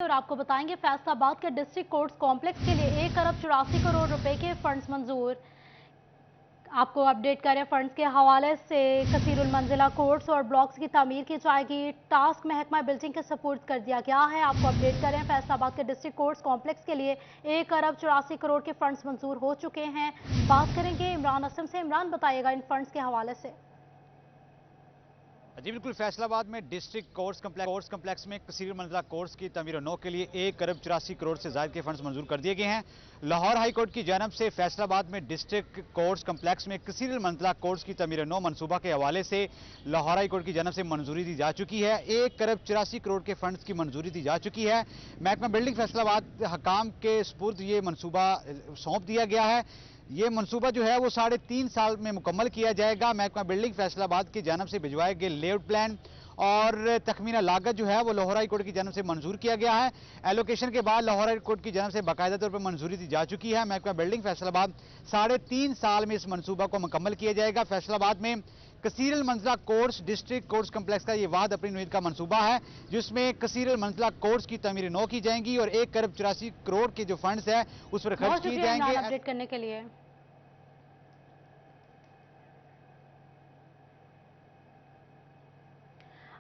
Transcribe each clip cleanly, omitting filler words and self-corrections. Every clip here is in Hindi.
और आपको बताएंगे फैसलाबाद के डिस्ट्रिक्ट कोर्ट्स कॉम्प्लेक्स के लिए 1 अरब 84 करोड़ रुपए के फंड्स मंजूर। आपको अपडेट करें फंड्स के हवाले से। कसीरुल मंजिला कोर्ट्स और ब्लॉक्स की तामीर की जाएगी। टास्क महकमा बिल्डिंग के सपोर्ट कर दिया गया है। आपको अपडेट करें फैसलाबाद के डिस्ट्रिक्ट कोर्ट्स कॉम्प्लेक्स के लिए 1 अरब 84 करोड़ के फंड्स मंजूर हो चुके हैं। बात करेंगे इमरान असम से। इमरान, बताइएगा इन फंड्स के हवाले से। जी बिल्कुल, फैसलाबाद में डिस्ट्रिक्ट कोर्ट्स कम्प्लेक्स में कसीर मंजिला कोर्ट्स की तमीर नौ के लिए 1 अरब 84 करोड़ से ज्यादा के फंड्स मंजूर कर दिए गए हैं। लाहौर हाई कोर्ट की जानब से फैसलाबाद में डिस्ट्रिक्ट कोर्ट्स कम्प्लेक्स में कसीर मंजिला कोर्ट्स की तमीर नौ मनसूबा के हवाले से लाहौर हाई कोर्ट की जानब से मंजूरी दी जा चुकी है। 1 अरब 84 करोड़ के फंड्स की मंजूरी दी जा चुकी है। महकमा बिल्डिंग फैसलाबाद हकाम के स्पुर्द ये मनसूबा सौंप दिया गया है। ये मनसूबा जो है वो 3.5 साल में मुकम्मल किया जाएगा। महकमा बिल्डिंग फैसलाबाद की जानब से भिजवाए गए लेआउट प्लान और तखमीना लागत जो है वो लाहौर हाई कोर्ट की जानब से मंजूर किया गया है। एलोकेशन के बाद लाहौर हाई कोर्ट की जानब से बाकायदा तौर पर मंजूरी दी जा चुकी है। महकमा बिल्डिंग फैसलाबाद 3.5 साल में इस मनसूबा को मुकम्मल किया जाएगा। फैसलाबाद में कसीर मंजिला कोर्ट्स डिस्ट्रिक्ट कोर्ट्स कम्प्लेक्स का ये वाद अपनी नुईद का मनसूबा है, जिसमें कसीर मंजिला कोर्ट्स की तमीर नौ की जाएंगी और 1 अरब 84 करोड़ के जो फंड्स है उस पर खर्च किए जाएंगे। अपडेट करने के लिए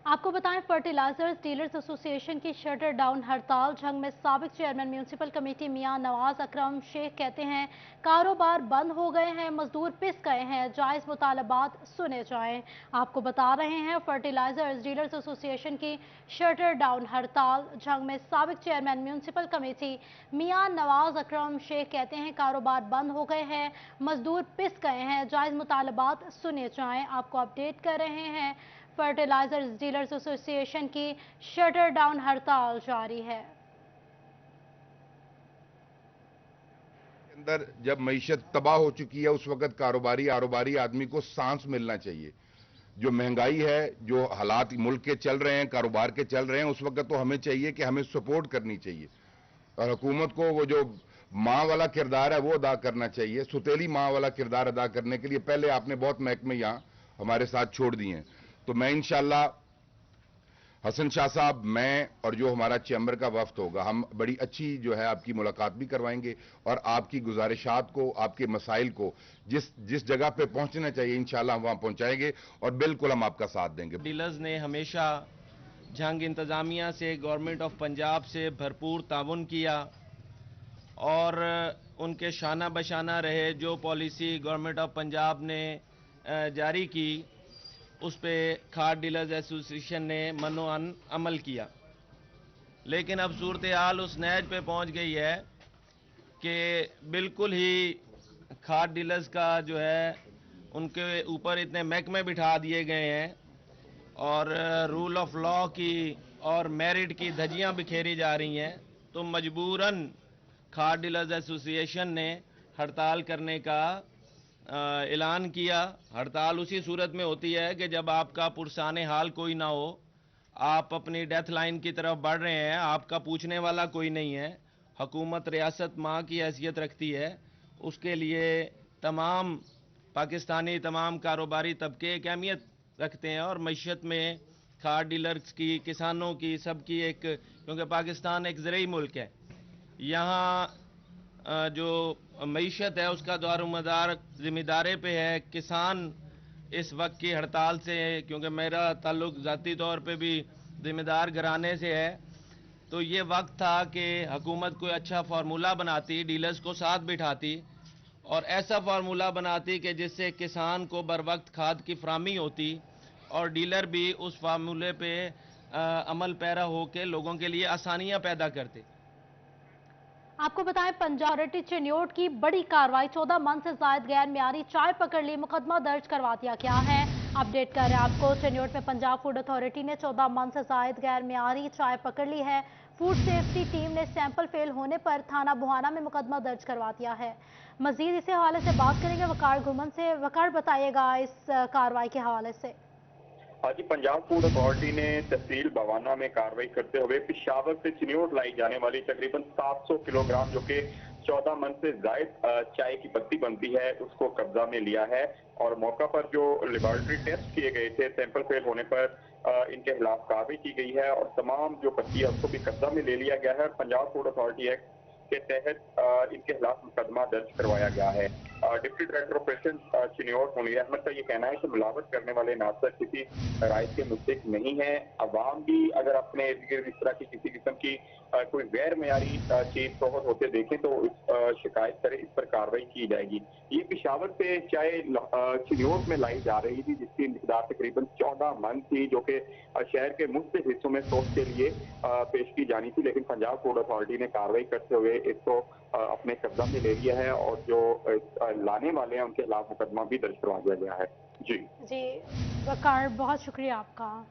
आपको बताएं फर्टिलाइजर्स डीलर्स एसोसिएशन की शटर डाउन हड़ताल जंग में साबिक चेयरमैन म्यूनिसिपल कमेटी मियां नवाज अकरम शेख कहते हैं कारोबार बंद हो गए हैं, मजदूर पिस गए हैं, जायज मुतालबात सुने जाएं। आपको बता रहे हैं फर्टिलाइजर्स डीलर्स एसोसिएशन की शटर डाउन हड़ताल जंग में साबिक चेयरमैन म्यूनिसिपल कमेटी मियां नवाज अकरम शेख कहते हैं कारोबार बंद हो गए हैं, मजदूर पिस गए हैं, जायज मुतालबात सुने जाएं। आपको अपडेट कर रहे हैं फर्टिलाइजर्स डीलर्स एसोसिएशन की शटर डाउन हड़ताल जारी है। अंदर जब मईशत तबाह हो चुकी है उस वक्त कारोबारी आदमी को सांस मिलना चाहिए। जो महंगाई है, जो हालात मुल्क के चल रहे हैं, कारोबार के चल रहे हैं, उस वक्त तो हमें चाहिए कि हमें सपोर्ट करनी चाहिए और हुकूमत को वो जो माँ वाला किरदार है वो अदा करना चाहिए। सुतेली माँ वाला किरदार अदा करने के लिए पहले आपने बहुत महकमे यहाँ हमारे साथ छोड़ दिए हैं। तो मैं इंशाल्लाह हसन शाह साहब, मैं और जो हमारा चैम्बर का वफ्द होगा, हम बड़ी अच्छी जो है आपकी मुलाकात भी करवाएंगे और आपकी गुजारिशात को, आपके मसाइल को जिस जगह पे पहुंचना चाहिए इंशाल्लाह हम वहां पहुंचाएंगे और बिल्कुल हम आपका साथ देंगे। डीलर्स ने हमेशा जंग इंतजामिया से, गवर्नमेंट ऑफ पंजाब से भरपूर ताउन किया और उनके शाना बशाना रहे। जो पॉलिसी गवर्नमेंट ऑफ पंजाब ने जारी की उस पे खाद डीलर्स एसोसिएशन ने मनोअन अमल किया, लेकिन अब सूरत हाल उस नहज पे पहुंच गई है कि बिल्कुल ही खाद डीलर्स का जो है उनके ऊपर इतने महकमे बिठा दिए गए हैं और रूल ऑफ लॉ की और मेरिट की धज्जियां बिखेरी जा रही हैं। तो मजबूरन खाद डीलर्स एसोसिएशन ने हड़ताल करने का ऐलान किया। हड़ताल उसी सूरत में होती है कि जब आपका पुरसाने हाल कोई ना हो, आप अपनी डेथ लाइन की तरफ बढ़ रहे हैं, आपका पूछने वाला कोई नहीं है, हुकूमत रियासत माँ की हैसियत रखती है, उसके लिए तमाम पाकिस्तानी तमाम कारोबारी तबके एक अहमियत रखते हैं और मईशत में खाद डीलर्स की, किसानों की, सबकी एक, क्योंकि पाकिस्तान एक ज़रूरी मुल्क है, यहाँ जो मईशत है उसका दारोमदार जिम्मेदारे पे है। किसान इस वक्त की हड़ताल से, क्योंकि मेरा ताल्लुक ज़ाती तौर पे भी जिम्मेदार घराने से है, तो ये वक्त था कि हुकूमत कोई अच्छा फार्मूला बनाती, डीलर्स को साथ बिठाती और ऐसा फार्मूला बनाती कि जिससे किसान को बर वक्त खाद की फराहमी होती और डीलर भी उस फार्मूले पे अमल पैरा होकर लोगों के लिए आसानियाँ पैदा करते। आपको बताएं पंजाब चिन्योट की बड़ी कार्रवाई, 14 मन से जायद गैर मियारी चाय पकड़ ली, मुकदमा दर्ज करवा दिया गया है। अपडेट कर रहे हैं आपको चिन्योट में पंजाब फूड अथॉरिटी ने 14 मन से जायद गैर मियारी चाय पकड़ ली है। फूड सेफ्टी टीम ने सैंपल फेल होने पर थाना बुहाना में मुकदमा दर्ज करवा दिया है। मजीद इसी हवाले से बात करेंगे वकार घुमन से। वकार, बताइएगा इस कार्रवाई के हवाले से। आज पंजाब फूड अथॉरिटी ने तहसील बवाना में कार्रवाई करते हुए पिशावर से चिन्योट लाई जाने वाली तकरीबन 700 किलोग्राम जो कि 14 मन से जायद चाय की पत्ती बनती है उसको कब्जा में लिया है और मौका पर जो लेबोरेटरी टेस्ट किए गए थे, सैंपल फेल होने पर इनके खिलाफ कार्रवाई की गई है और तमाम जो पत्ती है उसको भी कब्जा में ले लिया गया है। पंजाब फूड अथॉरिटी एक्ट के तहत इनके खिलाफ मुकदमा दर्ज करवाया गया है। Deputy director operation Chiniot Munir Ahmad का ये कहना है कि मिलावट करने वाले नासर किसी राय के मुस्तक नहीं है। अवाम भी अगर अपने इर्द गिर्द इस तरह की किसी किस्म की कोई गैर मयारी चीज फरोख्त होते देखें तो शिकायत करें, इस पर कार्रवाई की जाएगी। ये पेशावर से चाय चिन्योट में लाई जा रही थी जिसकी मिकदार तकरीबन 14 मन थी, जो कि शहर के मुख्तलिफ हिस्सों में सोच के लिए पेश की जानी थी, लेकिन पंजाब फूड अथॉरिटी ने कार्रवाई करते हुए इसको अपने कब्जा में ले लिया है और जो लाने वाले हैं उनके खिलाफ मुकदमा भी दर्ज करवा दिया गया है। जी वकार, बहुत शुक्रिया आपका।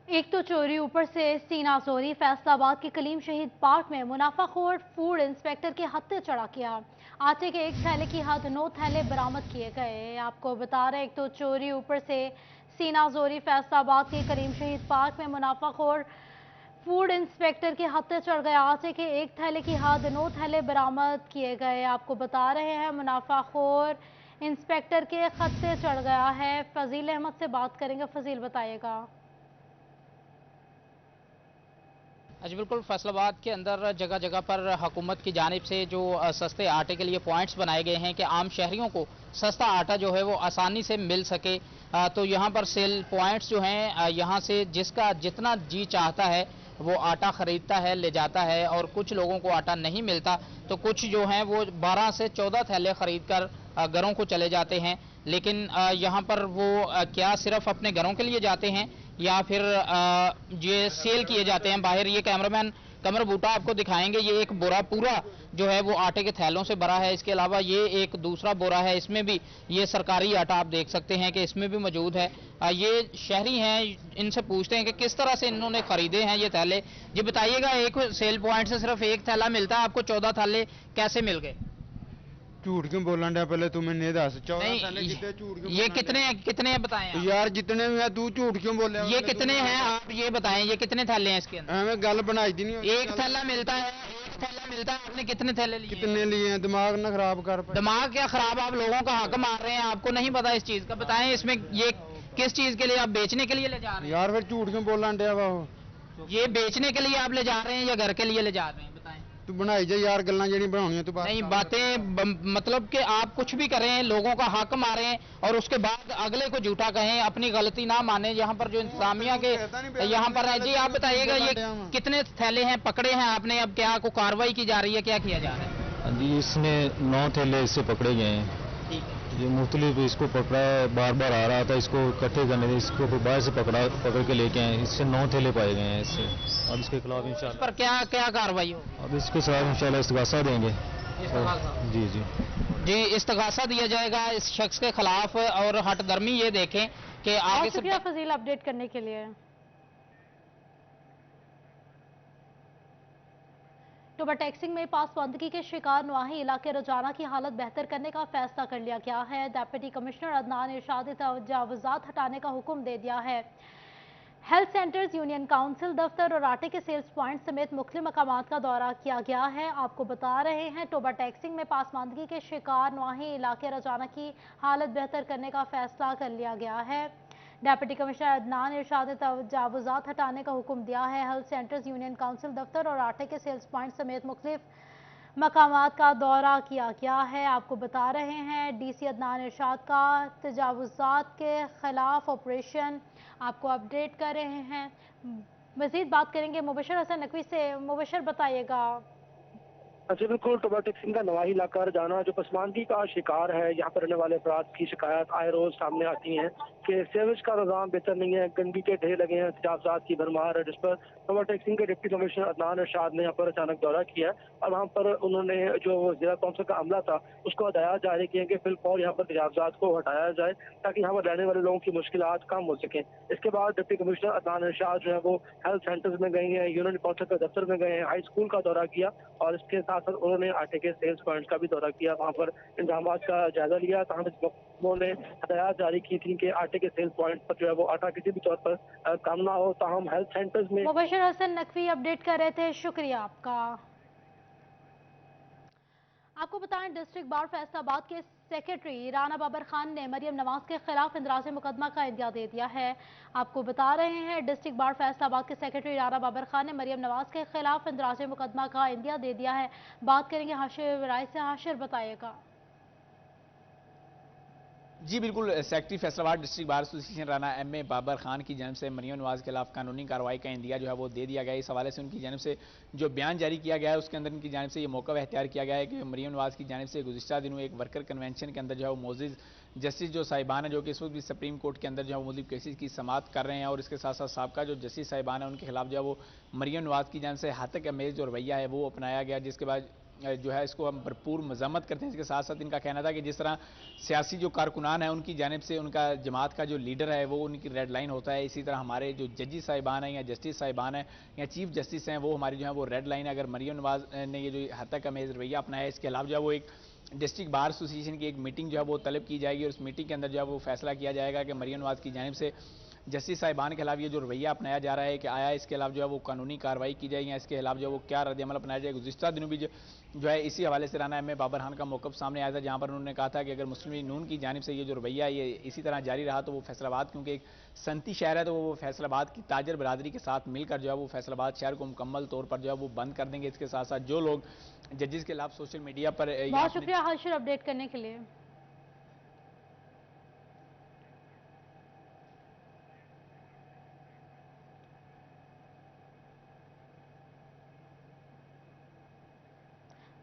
एक तो चोरी, ऊपर से सीना चोरी। फैसलाबाद के कलीम शहीद पार्क में मुनाफाखोर फूड इंस्पेक्टर के हत्थे चढ़ा किया। आटे के एक थैले की हद 9 थैले बरामद किए गए। आपको बता रहे, एक तो चोरी, ऊपर से सीना जोरी। फैसलाबाद के कलीम शहीद पार्क में मुनाफाखोर फूड इंस्पेक्टर के हत्थे चढ़ गए। आटे के एक थैले की हद 9 थैले बरामद किए गए। आपको बता रहे हैं मुनाफाखोर इंस्पेक्टर के हत्थे चढ़ गया है। फजील अहमद से बात करेंगे। फजील, बताइएगा। जी बिल्कुल, फैसलाबाद के अंदर जगह जगह पर हुकूमत की जानिब से जो सस्ते आटे के लिए पॉइंट्स बनाए गए हैं कि आम शहरियों को सस्ता आटा जो है वो आसानी से मिल सके, तो यहाँ पर सेल पॉइंट्स जो हैं यहाँ से जिसका जितना जी चाहता है वो आटा खरीदता है, ले जाता है। और कुछ लोगों को आटा नहीं मिलता तो कुछ जो हैं वो 12 से 14 थैले खरीद कर घरों को चले जाते हैं। लेकिन यहाँ पर वो क्या सिर्फ अपने घरों के लिए जाते हैं या फिर ये सेल किए जाते हैं बाहर। ये कैमरामैन कमर बूटा आपको दिखाएंगे। ये एक बोरा पूरा जो है वो आटे के थैलों से भरा है। इसके अलावा ये एक दूसरा बोरा है, इसमें भी ये सरकारी आटा आप देख सकते हैं कि इसमें भी मौजूद है। ये शहरी हैं, इनसे पूछते हैं कि किस तरह से इन्होंने खरीदे हैं ये थैले। ये बताइएगा, एक सेल पॉइंट से सिर्फ एक थैला मिलता है, आपको 14 थैले कैसे मिल गए? झूठ क्यों बोलन डा? पहले तू मैंने दस। 14 थैले कितने? झूठ क्यों? ये कितने बताएं आप? यार जितने भी है तू झूठ क्यों बोले? ये कितने हैं आप ये बताएं, ये कितने थैले हैं इसके अंदर? हमें गल बनाई दी नहीं। एक थैला मिलता है, एक थैला मिलता है। आपने कितने थैले लिए? कितने लिए हैं? दिमाग ना खराब कर। दिमाग क्या खराब? आप लोगों का हक मार रहे हैं, आपको नहीं पता इस चीज का। बताएं इसमें ये किस चीज के लिए आप बेचने के लिए ले जा रहे हैं? यार फिर झूठ क्यों बोलन डा? ये बेचने के लिए आप ले जा रहे हैं या घर के लिए ले जा रहे हैं? बताएं। तू बनाई जा यार गल्लां जेडी बनाउणियां तू बात नहीं, बातें मतलब कि आप कुछ भी करें, लोगों का हक मारें और उसके बाद अगले को झूठा कहें, अपनी गलती ना माने। यहाँ पर जो इंतजामिया के यहाँ पर है। जी आप बताइएगा, ये कितने थैले हैं पकड़े हैं आपने? अब क्या को कार्रवाई की जा रही है, क्या किया जा रहा है? जी इसने 9 थैले इससे पकड़े गए हैं। ये मुख्तलिफ इसको पकड़ा है, बार बार आ रहा था इसको इकट्ठे करने, इसको फिर बाहर से पकड़ के लेके आए। इससे 9 थैले पाए गए हैं इससे। अब इसके खिलाफ इंशाल्लाह पर क्या कार्रवाई हो? अब इसके खिलाफ इंशाल्लाह इस्तगासा देंगे। जी जी इस्तगासा दिया जाएगा इस शख्स के खिलाफ। और हटदर्मी ये देखें कि आगे से। शुक्रिया फजील अपडेट करने के लिए। टोबा टैक्सिंग में पासबंदगी के शिकार नवाही इलाके रोजाना की हालत बेहतर करने का फैसला कर लिया गया है। डिप्टी कमिश्नर अदनान इरशाद ने तजावुज़ात हटाने का हुक्म दे दिया है। हेल्थ सेंटर्स, यूनियन काउंसिल दफ्तर और आटे के सेल्स पॉइंट समेत मुख्तलिफ मकामात का दौरा किया गया है। आपको बता रहे हैं, टोबा टैक्सिंग में पासबंदगी के शिकार नवाही इलाके रोजाना की हालत बेहतर करने का फैसला कर लिया गया है। डिप्टी कमिश्नर अदनान इरशाद ने तजावुज़ात हटाने का हुक्म दिया है। हेल्थ सेंटर्स, यूनियन काउंसिल दफ्तर और आटे के सेल्स पॉइंट समेत मुख्तलिफ मकामात का दौरा किया गया है। आपको बता रहे हैं, डीसी अदनान इरशाद का तजावुज़ात के खिलाफ ऑपरेशन आपको अपडेट कर रहे हैं। मजीद बात करेंगे मुबशर हसन नकवी से। मुबशर, बताइएगा। जी बिल्कुल, टोबा टैक्सिंग का नवाही इलाका जाना जो पसमानगी का शिकार है, यहाँ पर रहने वाले अफराद की शिकायत आए रोज सामने आती हैं कि सेवेज का निज़ाम बेहतर नहीं है, गंदगी के ढेर लगे हैं, तजावुज़ात की भरमार है, जिस पर टोबा टैक्सिंग के डिप्टी कमिश्नर अदनान इरशाद ने यहाँ पर अचानक दौरा किया और वहाँ पर उन्होंने जो जिला कौंसिल का अमला था उसको हदायत जारी किए कि फिलफौर यहाँ पर तजावुज़ात को हटाया जाए ताकि यहाँ पर रहने वाले लोगों की मुश्किलात कम हो सकें। इसके बाद डिप्टी कमिश्नर अदनान इरशाद जो है वो हेल्थ सेंटर्स में गए हैं, यूनियन काउंसिल के दफ्तर में गए हैं, हाई स्कूल का दौरा किया और इसके साथ साथ उन्होंने आटे के सेल्स पॉइंट का भी दौरा किया, वहाँ पर इंतजाम का जायजा लिया। तमाम उन्होंने हदायत जारी की थी कि आटे के सेल्स पॉइंट पर जो है वो आटा किसी भी तौर पर कम ना हो। ताहम हेल्थ सेंटर्स में मुबशर हसन नकवी अपडेट कर रहे थे। शुक्रिया आपका। आपको बताएं, डिस्ट्रिक्ट बार फैसलाबाद के सेक्रेटरी राना बाबर खान ने मरियम नवाज के खिलाफ इंदराज मुकदमा का इंदिया दे दिया है। आपको बता रहे हैं, डिस्ट्रिक्ट बार फैसलाबाद के सेक्रेटरी राना बाबर खान ने मरियम नवाज के खिलाफ इंदराज मुकदमा का इंदिया दे दिया है। बात करेंगे हाशिर राय से। हाशिर, बताइएगा। जी बिल्कुल, secretary Faisalabad district bar association Rana M A. Babar Khan की जानिब से मरियम नवाज के खिलाफ कानूनी कार्रवाई का इंदिया जो है वो दे दिया गया है। इस हवाले से उनकी जानिब से जो बयान जारी किया गया है उसके अंदर उनकी जानिब से ये मौका अख्तियार किया गया है कि मरियम नवाज की जानिब से गुज़िश्ता दिनों एक वर्कर कन्वेंशन के अंदर जो है वो मोजिज़ जस्टिस जो साहिबान है, जो कि इस वक्त भी सुप्रीम कोर्ट के अंदर जो है मुख्तलिफ केसेस की समाअत कर रहे हैं, और इसके साथ साथ साबका जो जस्टिस साहिबान है उनके खिलाफ जो है वो मरियम नवाज की जानिब से हातक अमेज जो रवैया है वो अपनाया गया, जिसके बाद जो है इसको हम भरपूर मजम्मत करते हैं। इसके साथ साथ इनका कहना था कि जिस तरह सियासी जो कारकुनान है उनकी जानिब से उनका जमात का जो लीडर है वो उनकी रेड लाइन होता है, इसी तरह हमारे जो जजी साहिबान हैं या जस्टिस साहिबान हैं या चीफ जस्टिस हैं वो हमारी जो है वो रेड लाइन है। अगर मरियम नवाज ने ये जो हद तक अमेज रवैया अपनाया है, इसके अलावा जो है वो एक डिस्ट्रिक्ट बार एसोसिएशन की एक मीटिंग जो है वो तलब की जाएगी और उस मीटिंग के अंदर जो है वो फैसला किया जाएगा कि मरियम नवाज की जानिब से जस्टिस साहिबान के खिलाफ ये जो रवैया अपनाया जा रहा है कि आया इसके खिलाफ जो है वो कानूनी कार्रवाई की जाए या इसके खिलाफ जो है वो क्या रद्द-ए-अमल अपनाया जाए। गुज़िश्ता दिनों भी जो है इसी हवाले से राना एम.ए. बाबर खान का मौक़िफ़ सामने आया था, जहाँ पर उन्होंने कहा था कि अगर मुस्लिम लीग नून की जानिब से ये जो रवैया है ये इसी तरह जारी रहा तो वो फैसलाबाद, क्योंकि एक सनती शहर है, तो वो फैसलाबाद की ताजर बरादरी के साथ मिलकर जो है वो फैसलाबाद शहर को मुकम्मल तौर पर जो है वो बंद कर देंगे। इसके साथ साथ जो लोग जजेस के खिलाफ सोशल मीडिया पर बहुत शुक्रिया हाशिर अपडेट करने के लिए।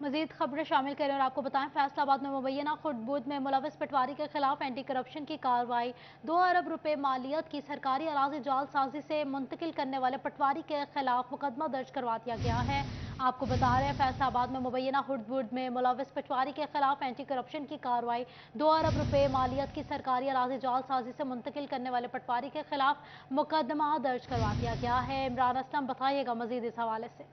मजीद खबरें शामिल करें और आपको बताएं, फैसलाबाद में मुबैना खुर्दबुर्द में मुलविस पटवारी के खिलाफ एंटी करप्शन की कार्रवाई। 2 अरब रुपए मालियत की सरकारी अराजी जालसाजी से मुंतकिल करने वाले पटवारी के खिलाफ मुकदमा दर्ज करवा दिया गया है। आपको बता रहे हैं, फैसलाबाद में मुबैना खुर्दबुर्द में मुलविस पटवारी के खिलाफ एंटी करप्शन की कार्रवाई। 2 अरब रुपए मालियत की सरकारी अराजी जालसाजी से मुंतकिल करने वाले पटवारी के खिलाफ मुकदमा दर्ज करवा दिया गया है। इमरान असलम, बताइएगा मजीद इस हवाले से।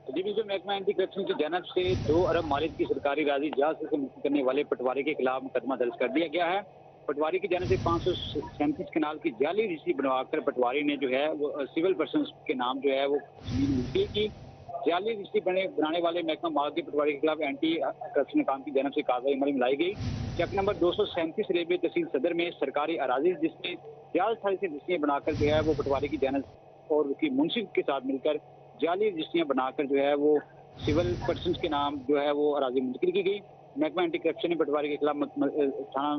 जी बिल्कुल, महकमा एंटी करप्शन की जानब से 2 अरब मालियत की सरकारी राजी जालसाजी से मुक्त करने वाले पटवारी के खिलाफ मुकदमा दर्ज कर दिया गया है। पटवारी की जानब से 537 कनाल की जाली रजिस्ट्री बनवाकर पटवारी ने जो है वो सिविल पर्सन के नाम जो है वो जमीन मुल्की की। जाली रजिस्ट्री बनाने वाले महकमा माल के पटवारी के खिलाफ एंटी करप्शन काम की जानब से कार्रवाई अमल में लाई गई। चेक नंबर 237 रेलवे तहसील सदर में सरकारी अराजी जिसमें जालसाजी से रजिस्ट्रियाँ बनाकर जो है वो पटवारी की जानब और उसकी मुंसिफ के साथ मिलकर जाली रजिस्ट्रियाँ बनाकर जो है वो सिविल पर्सन के नाम जो है वो अराजी मुंतकिल की गई। महकमा एंटी करप्शन ने पटवारी के खिलाफ थाना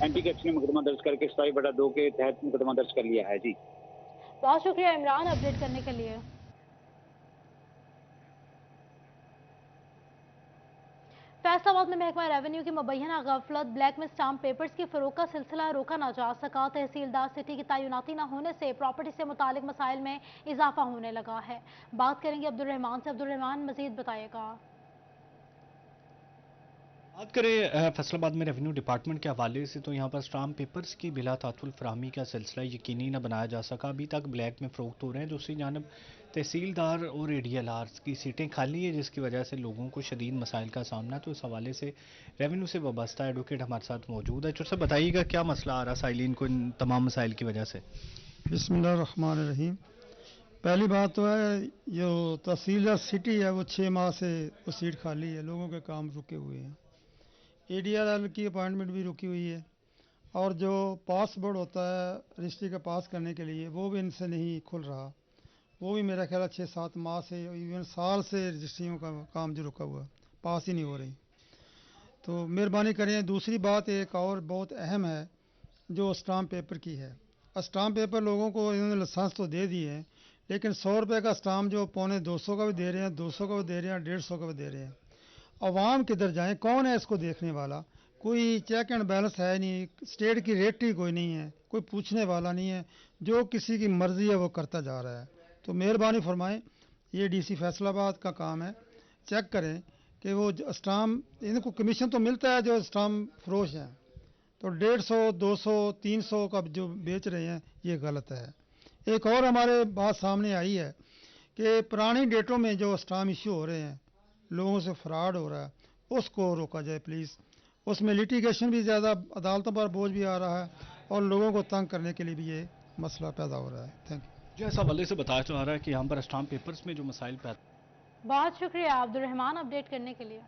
एंटी करप्शन में मुकदमा दर्ज करके 27/2 के तहत मुकदमा दर्ज कर लिया है। जी बहुत शुक्रिया इमरान अपडेट करने के लिए। फैसलाबाद में महकमा रेवेन्यू की मुबैना गफलत, ब्लैक में स्टाम्प पेपर्स की फरोख का सिलसिला रोका ना जा सका। तहसीलदार सिटी की तैनाती न होने से प्रॉपर्टी से मुतालिक मसाइल में इजाफा होने लगा है। बात करेंगे अब्दुल रहमान से। अब्दुल रहमान, मजीद बताइएगा। बात करें फैसलाबाद में रेवेन्यू डिपार्टमेंट के हवाले से तो यहाँ पर स्टाम्प पेपर्स की बिला तातुल फराहमी का सिलसिला यकीनी न बनाया जा सका। अभी तक ब्लैक में फ़रोख्त हो रहे हैं। दूसरी जानब तहसीलदार और ADLRs की सीटें खाली है, जिसकी वजह से लोगों को शदीद मसाइल का सामना। तो इस हवाले से रेवेन्यू से वाबस्ता एडवोकेट हमारे साथ मौजूद है। चुर बताइएगा क्या मसला आ रहा साइलिन को इन तमाम मसाइल की वजह से। बिस्मिल्लाहिर्रहमानिर्रहीम। पहली बात तो है जो तहसीलदार सिटी है वो 6 माह से वो सीट खाली है, लोगों के काम रुके हुए हैं। ADLR की अपॉइंटमेंट भी रुकी हुई है और जो पासपोर्ट होता है रजिस्ट्री का पास करने के लिए वो भी इनसे नहीं खुल रहा। वो भी मेरा ख्याल 6-7 माह से इवन साल से रजिस्ट्रियों का काम जो रुका हुआ पास ही नहीं हो रही। तो मेहरबानी करें। दूसरी बात एक और बहुत अहम है जो स्टाम्प पेपर की है। स्टाम्प पेपर लोगों को इन्होंने लाइसेंस तो दे दिए हैं, लेकिन 100 रुपये का स्टाम्प जो 250 का भी दे रहे हैं, 200 का भी दे रहे हैं, 150 का भी दे रहे हैं। अवाम किधर जाए, कौन है इसको देखने वाला? कोई चेक एंड बैलेंस है नहीं, स्टेट की रेट ही कोई नहीं है, कोई पूछने वाला नहीं है, जो किसी की मर्जी है वो करता जा रहा है। तो मेहरबानी फरमाएं, ये DC फैसलाबाद का काम है, चेक करें कि वो स्टाम्प, इनको कमीशन तो मिलता है जो स्टाम्प फरोश हैं, तो 150, 200, 300 का जो बेच रहे हैं ये गलत है। एक और हमारे बात सामने आई है कि पुरानी डेटों में जो स्टाम्प इशू हो रहे हैं, लोगों से फ्रॉड हो रहा है, उसको रोका जाए प्लीज़। उसमें लिटिगेशन भी ज़्यादा, अदालतों पर बोझ भी आ रहा है और लोगों को तंग करने के लिए भी ये मसला पैदा हो रहा है। Thank you. जैसा हवाले से बताया जा रहा है कि यहाँ पर स्टाम्प पेपर्स में जो मसाइल पैदा। बहुत शुक्रिया अब्दुल रहमान अपडेट करने के लिए।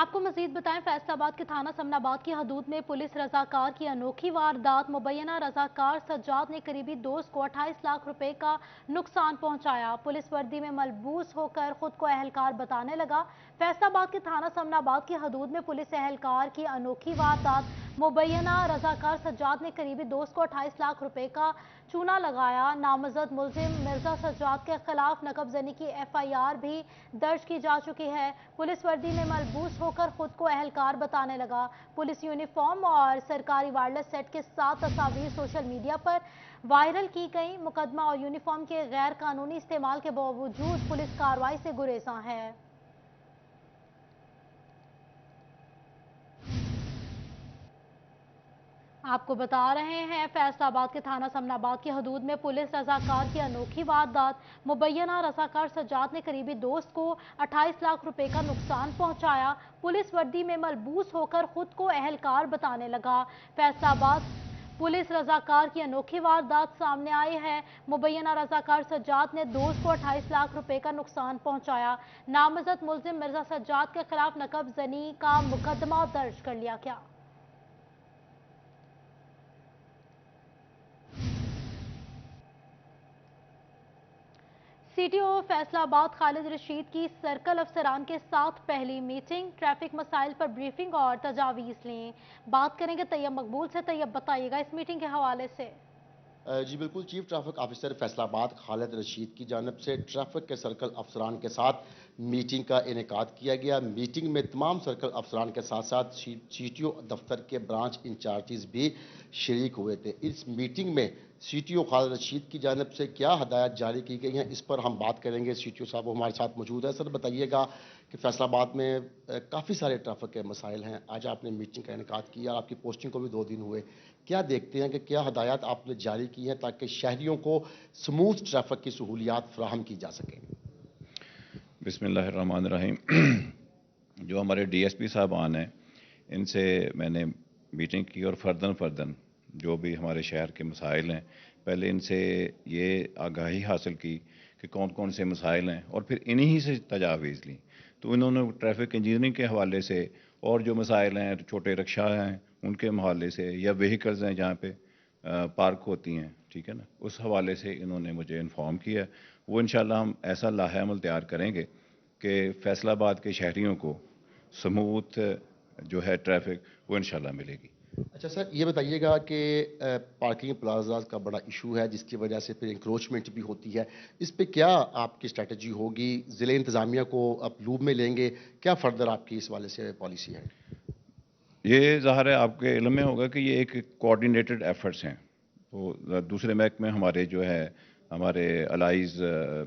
आपको मजीद बताएं, फैसलाबाद के थाना समनाबाद की हदूद में पुलिस रजाकार की अनोखी वारदात। मुबैना रजाकार सज्जाद ने करीबी दोस्त को 28 लाख रुपए का नुकसान पहुंचाया। पुलिस वर्दी में मलबूस होकर खुद को अहलकार बताने लगा। फैसलाबाद के थाना समनाबाद की हदूद में पुलिस अहलकार की अनोखी वारदात। मुबैना रजाकार सज्जाद ने करीबी दोस्त को 28 लाख रुपए का चूना लगाया। नामजद मुलजिम मिर्जा सज्जाद के खिलाफ नकबजनी की FIR भी दर्ज की जा चुकी है। पुलिस वर्दी में मलबूस होकर खुद को अहलकार बताने लगा। पुलिस यूनिफॉर्म और सरकारी वायरलेस सेट के साथ तस्वीर सोशल मीडिया पर वायरल की गई। मुकदमा और यूनिफॉर्म के गैर कानूनी इस्तेमाल के बावजूद पुलिस कार्रवाई से गुरेजा है। आपको बता रहे हैं, फैसलाबाद के थाना समनाबाद की हदूद में पुलिस रजाकार की अनोखी वारदात। मुबैना रजाकार सज्जाद ने करीबी दोस्त को 28 लाख रुपए का नुकसान पहुंचाया। पुलिस वर्दी में मलबूस होकर खुद को अहलकार बताने लगा। फैसलाबाद पुलिस रजाकार की अनोखी वारदात सामने आई है। मुबैना रजाकार सज्जाद ने दोस्त को 28 लाख रुपए का नुकसान पहुंचाया। नामजद मुलजिम मिर्जा सज्जाद के खिलाफ नकबजनी का मुकदमा दर्ज कर लिया गया। CTO फैसलाबाद खालिद रशीद की सर्कल अफसरान के साथ पहली मीटिंग। ट्रैफिक मसाइल पर ब्रीफिंग और तजावीज़ लें। बात करेंगे तैयब मकबूल से। तैयब, बताइएगा इस मीटिंग के हवाले से। जी बिल्कुल, chief traffic officer Faisalabad Khalid Rashid की जानिब से ट्रैफिक के सर्कल अफसरान के साथ मीटिंग का इनेकाद किया गया। मीटिंग में तमाम सर्कल अफसरान के साथ साथ CTO दफ्तर के ब्रांच इंचार्जेस भी शरीक हुए थे। इस मीटिंग में CTO खालिद रशीद की जानिब से क्या हदायत जारी की गई हैं, इस पर हम बात करेंगे। CTO साहब हमारे साथ मौजूद है। सर, बताइएगा कि फैसलाबाद में काफ़ी सारे ट्रैफिक के मसाइल हैं। आज आपने मीटिंग का इनेकाद किया, आपकी पोस्टिंग को भी 2 दिन हुए। क्या देखते हैं कि क्या हदायत आपने जारी की हैं ताकि शहरियों को स्मूथ ट्रैफिक की सहूलियात फराहम की जा सकें? बिस्मिल्लाहिर्रहमानिर्रहीम। जो हमारे DSP साहबान हैं, इनसे मैंने मीटिंग की और फर्दन जो भी हमारे शहर के मसाइल हैं, पहले इनसे ये आगाही हासिल की कि कौन कौन से मसाइल हैं और फिर इन्हीं से तजावीज़ ली। तो इन्होंने ट्रैफिक इंजीनियरिंग के हवाले से और जो मसाइल हैं, छोटे रिक्शा हैं उनके हवाले से, या व्हीकल्स हैं जहाँ पे पार्क होती हैं, ठीक है ना, उस हवाले से इन्होंने मुझे इन्फॉर्म किया। वो इंशाल्लाह हम ऐसा लाहे अमल तैयार करेंगे कि फैसलाबाद के शहरियों को स्मूथ जो है ट्रैफिक वो इंशाल्लाह मिलेगी। अच्छा सर, ये बताइएगा कि पार्किंग प्लाजा का बड़ा इशू है जिसकी वजह से फिर इंक्रोचमेंट भी होती है। इस पे क्या आपकी स्ट्रेटजी होगी? ज़िले इंतज़ामिया को आप लूप में लेंगे? क्या फर्दर आपकी इस वाले से पॉलिसी है? ये ज़ाहिर है आपके इल्म में होगा कि ये एक कोऑर्डिनेटेड एफर्ट्स हैं। तो दूसरे महकमे हमारे जो है, हमारे अलाइज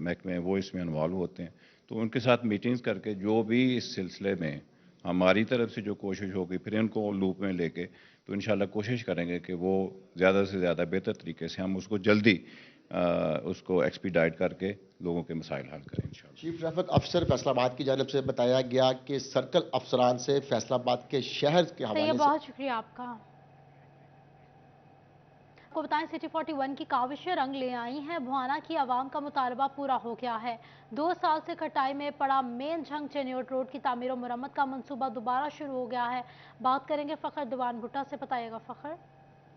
महकमे, वो इसमें इन्वॉल्व होते हैं। तो उनके साथ मीटिंग्स करके जो भी इस सिलसिले में हमारी तरफ से जो कोशिश होगी, फिर इनको लूप में लेके तो इंशाल्लाह कोशिश करेंगे कि वो ज़्यादा से ज़्यादा बेहतर तरीके से हम उसको जल्दी उसको एक्सपीडाइट करके लोगों के मसाइल हल करें इंशाल्लाह। चीफ ट्रैफिक अफसर फैसलाबाद की जानिब से बताया गया कि सर्कल अफसरान से फैसलाबाद के शहर के हवाले से। बहुत शुक्रिया आपका। आपको बताएं, सिटी 41 की काविशें रंग ले आई हैं। भुआना की आवाम का मुतालबा पूरा हो गया है। 2 साल से खटाई में पड़ा मेन झंग चेन्योट रोड की तामीर और मुरम्मत का मंसूबा दोबारा शुरू हो गया है। बात करेंगे फ़खर दीवान भुट्टा से। बताइएगा फ़खर।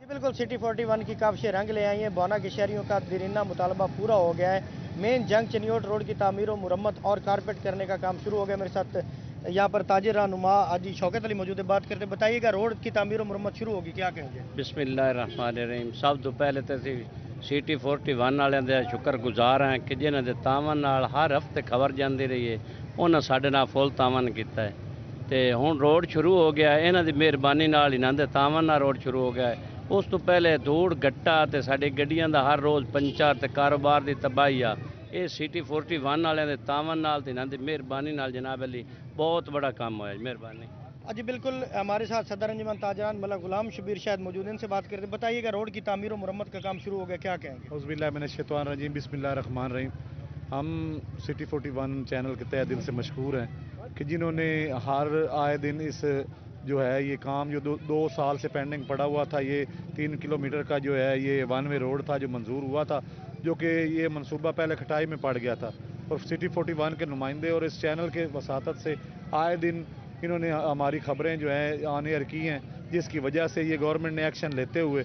जी बिल्कुल, सिटी 41 की काविशें रंग ले आई हैं। भुआना के शहरियों का दिरीना मुतालबा पूरा हो गया है। मेन झंग चेन्योट रोड की तामीर और मुरम्मत और कारपेट करने का काम शुरू हो गया। मेरे साथ यहाँ पर ताजिर रहनुमा हाजी शौकत अली मौजूद है। बात करते, बताइएगा रोड की तामीर और मुरम्मत शुरू होगी, क्या कहेंगे? बिस्मिल्लाहिर्रहमानिर्रहीम। सब तो पहले तो सिटी 41 वालियां दे शुक्रगुजार हैं कि जिन्हां दे तावन नाल हर हफ्ते खबर जाती रही है। उन्हां साडे नाल फुल तावन किया है ते हुण रोड शुरू हो गया है। इन्हां दी मेहरबानी नाल इन्हां दे तावन नाल रोड शुरू हो गया है। उस तो पहले धूड़ गट्टा ते साडी गड्डियां दा हर रोज़ पंचर ते कारोबार दी तबाही आ। ये सिटी 41 वालियां दे तावन नाल ते इन्हां दी मेहरबानी नाल जनाब अली बहुत बड़ा काम होया। मेहरबानी। जी बिल्कुल, हमारे साथ सदर अंजुमन ताजरान मलक गुलाम शबीर शायद मौजूद, इनसे बात करते। बताइएगा रोड की तामीर और मुरम्मत का काम शुरू हो गया, क्या कहेंगे? औज़ुबिल्लाहिमिनश्शैतानिर्रजीम, बिस्मिल्लाहिर्रहमानिर्रहीम। हम सिटी 41 चैनल के तहे दिल से मशहूर हैं कि जिन्होंने हर आए दिन इस जो है ये काम जो 2 साल से पेंडिंग पड़ा हुआ था, ये 3 किलोमीटर का जो है ये 1 वे रोड था जो मंजूर हुआ था, जो कि ये मनसूबा पहले खटाई में पड़ गया था। और सिटी 41 के नुमाइंदे और इस चैनल के वसातत से आए दिन इन्होंने हमारी खबरें जो है ऑन एयर की हैं, जिसकी वजह से ये गवर्नमेंट ने एक्शन लेते हुए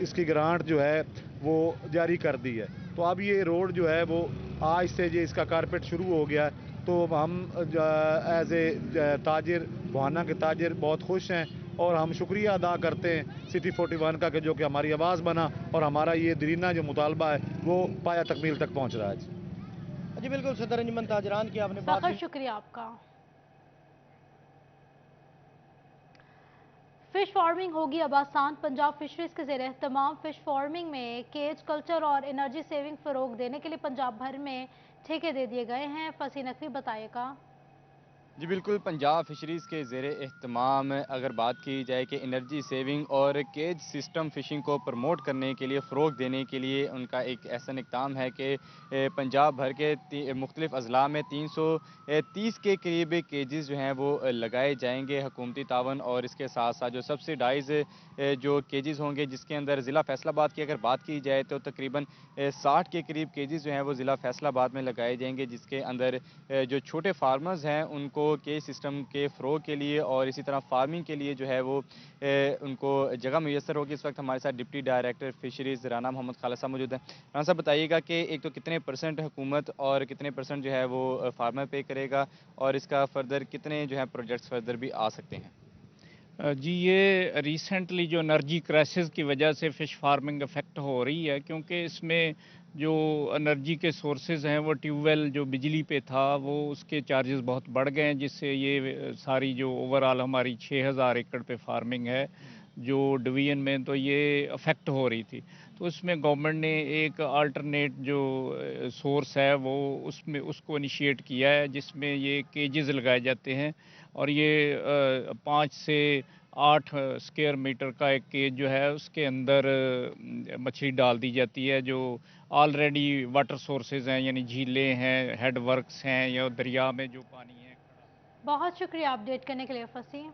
इसकी ग्रांट जो है वो जारी कर दी है। तो अब ये रोड जो है वो आज से जो इसका कारपेट शुरू हो गया है, तो हम एज ए ताजिर, बहाना के ताजिर बहुत खुश हैं और हम शुक्रिया अदा करते हैं सिटी 41 का कि जो कि हमारी आवाज़ बना और हमारा ये दरीना जो मुतालबा है वो पाया तकमील तक पहुँच रहा है। जी बिल्कुल, सदर अंजुमन ताजरान की आपने बात, बहुत शुक्रिया आपका। फिश फार्मिंग होगी अब आसान। पंजाब फिशरीज के ज़ेर एहतमाम फिश फार्मिंग में केज कल्चर और एनर्जी सेविंग फ़रोग देने के लिए पंजाब भर में ठेके दे दिए गए हैं। फसी नकवी बताइएगा। जी बिल्कुल, पंजाब फिशरीज़ के ज़ेर एहतमाम अगर बात की जाए कि एनर्जी सेविंग और केज सिस्टम फ़िशिंग को प्रमोट करने के लिए, फ़रोग देने के लिए उनका एक ऐसा इक़दाम है कि पंजाब भर के मुख्तलिफ़ अज़ला में 330 के करीब केजेस जो हैं वो लगाए जाएंगे हुकूमती तावन, और इसके साथ साथ जो सब्सिडाइज़ जो केजेस होंगे, जिसके अंदर ज़िला फैसलाबाद की अगर बात की जाए तो तकरीबन 60 के करीब केजेस जो हैं वो ज़िला फैसलाबाद में लगाए जाएंगे, जिसके अंदर जो छोटे फार्मर्स हैं उनको के सिस्टम के फ़रोग के लिए और इसी तरह फार्मिंग के लिए जो है वो उनको जगह मुयसर होगी। इस वक्त हमारे साथ deputy director fisheries Rana Mohammad Khalid साहब मौजूद हैं। राना साहब बताइएगा कि एक तो कितने % हुकूमत और कितने % जो है वो फार्मर पे करेगा, और इसका फर्दर कितने जो है प्रोजेक्ट्स फर्दर भी आ सकते हैं? जी, ये रिसेंटली जो एनर्जी क्राइसिस की वजह से फ़िश फार्मिंग अफेक्ट हो रही है, क्योंकि इसमें जो एनर्जी के सोर्सेज हैं वो ट्यूबवेल जो बिजली पे था वो उसके चार्जेस बहुत बढ़ गए हैं, जिससे ये सारी जो ओवरऑल हमारी 6000 एकड़ पे फार्मिंग है जो डिवीज़न में, तो ये अफेक्ट हो रही थी। तो उसमें गवर्नमेंट ने एक अल्टरनेट जो सोर्स है वो उसको इनिशिएट किया है, जिसमें ये केजेस लगाए जाते हैं और ये 5 से 8 स्क्वायर मीटर का एक केज जो है उसके अंदर मछली डाल दी जाती है, जो ऑलरेडी वाटर सोर्सेज हैं, यानी झीलें हैं, हेड वर्क्स हैं या दरिया में जो पानी है। बहुत शुक्रिया अपडेट करने के लिए फसी।